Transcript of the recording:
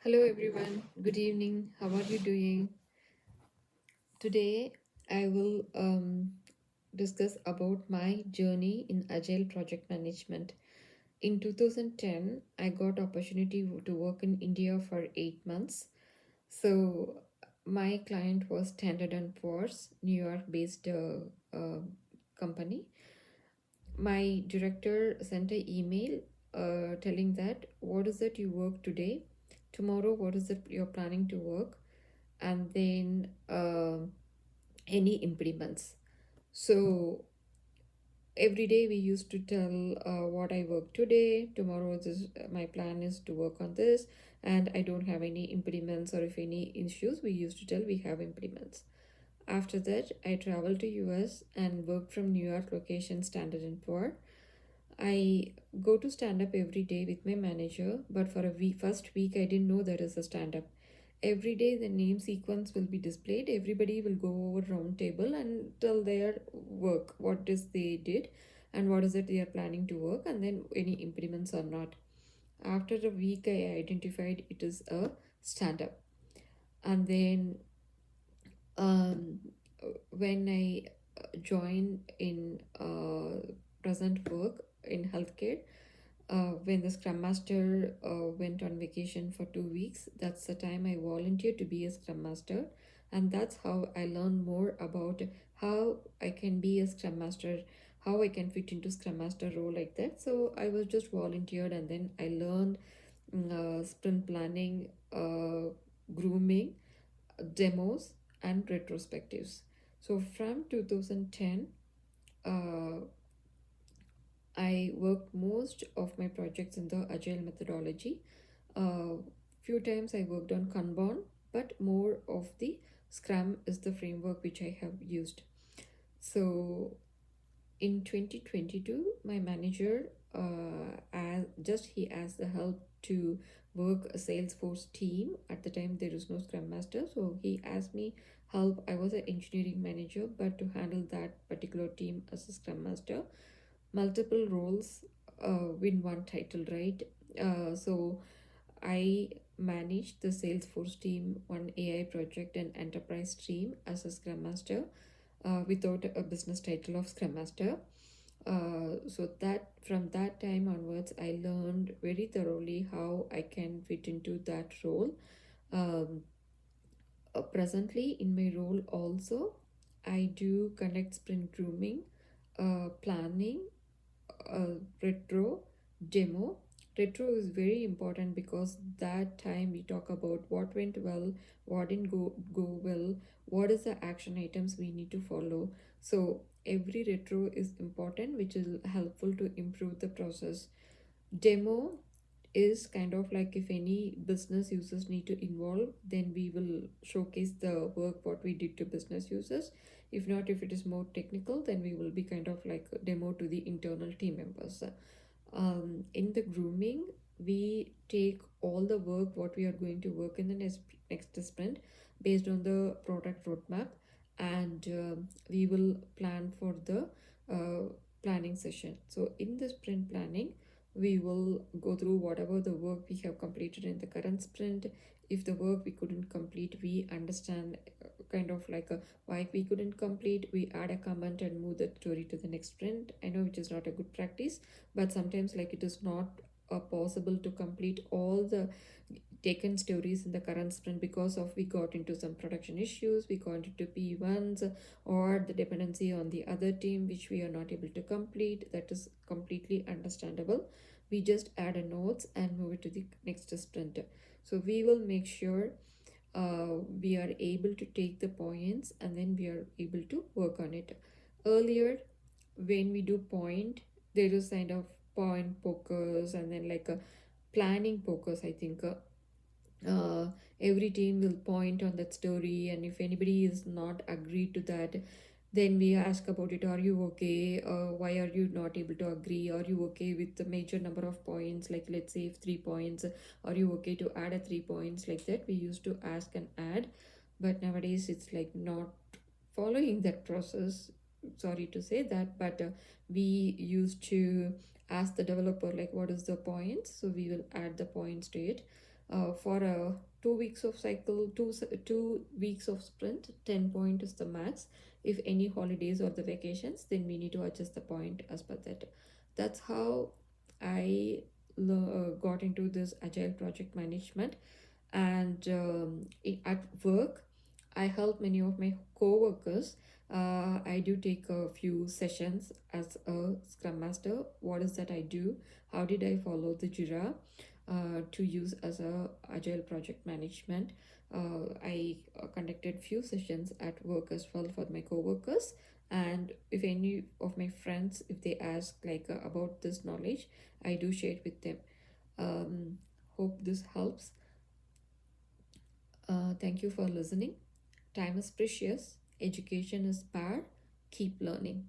Hello everyone, good evening. How are you doing? Today I will discuss about my journey in Agile project management. In 2010, I got opportunity to work in India for 8 months. So my client was Standard and Poor's, New York based company. My director sent an email telling that what is it you work today, tomorrow what is it you're planning to work, and then any impediments. So every day we used to tell what I work today, tomorrow this my plan is to work on this, and I don't have any impediments, or if any issues we used to tell we have impediments. After that, I traveled to US and worked from New York location Standard and Poor. I go to stand up every day with my manager, but for a week, first week, I didn't know there is a stand up. Every day, the name sequence will be displayed. Everybody will go over round table and tell their work, what is they did, and what is it they are planning to work, and then any impediments or not. After a week, I identified it is a stand up, and then um, when I joined in present work in healthcare, when the Scrum Master went on vacation for 2 weeks, that's the time I volunteered to be a Scrum Master. And that's how I learned more about how I can be a Scrum Master, how I can fit into Scrum Master role like that. So I was just volunteered, and then I learned sprint planning, grooming, demos, and retrospectives. So from 2010, uh, I worked most of my projects in the Agile methodology. Few times I worked on Kanban, but more of the Scrum is the framework which I have used. So in 2022, my manager he asked the help to work a Salesforce team. At the time, there is no Scrum Master, so he asked me help. I was an engineering manager, but to handle that particular team as a Scrum Master, multiple roles win one title, right? So I managed the Salesforce team, one AI project, and enterprise team as a Scrum Master without a business title of Scrum Master. So that from that time onwards, I learned very thoroughly how I can fit into that role. Um, Presently, in my role also, I do connect sprint grooming, planning, retro, demo. Retro is very important because that time we talk about what went well, what didn't go well, what is the action items we need to follow. So every retro is important, which is helpful to improve the process. Demo is kind of like if any business users need to involve, then we will showcase the work what we did to business users. If not, if it is more technical, then we will be kind of like a demo to the internal team members. In the grooming, we take all the work what we are going to work in the next sprint based on the product roadmap, and we will plan for the uh, planning session. So in the sprint planning, we will go through whatever the work we have completed in the current sprint. If the work we couldn't complete, we understand kind of like a why we couldn't complete, we add a comment and move the story to the next sprint. I know which is not a good practice, but sometimes like it is not possible to complete all the taken stories in the current sprint because of we got into some production issues, we got into P1s, or the dependency on the other team which we are not able to complete. That is completely understandable. We just add a notes and move it to the next sprint. So we will make sure we are able to take the points, and then we are able to work on it. Earlier, when we do point, there is kind of point focus, and then like a planning focus, I think. Uh, every team will point on that story, and if anybody is not agreed to that, then we ask about it. Are you okay? Why are you not able to agree? Are you okay with the major number of points, like let's say if 3 points, are you okay to add a 3 points, like that we used to ask and add. But nowadays it's like not following that process, sorry to say that, but we used to ask the developer like what is the points, so we will add the points to it. For a 2 weeks of cycle, 2 weeks of sprint, 10 point is the max. If any holidays or the vacations, then we need to adjust the point as per that. That's how I got into this agile project management. And at work, I help many of my co-workers. I do take a few sessions as a scrum master. What is that I do? How did I follow the Jira to use as a agile project management? I conducted few sessions at work as well for my co-workers. And if any of my friends, if they ask like about this knowledge, I do share it with them. um, Hope this helps. Thank you for listening. Time is precious, education is power. Keep learning.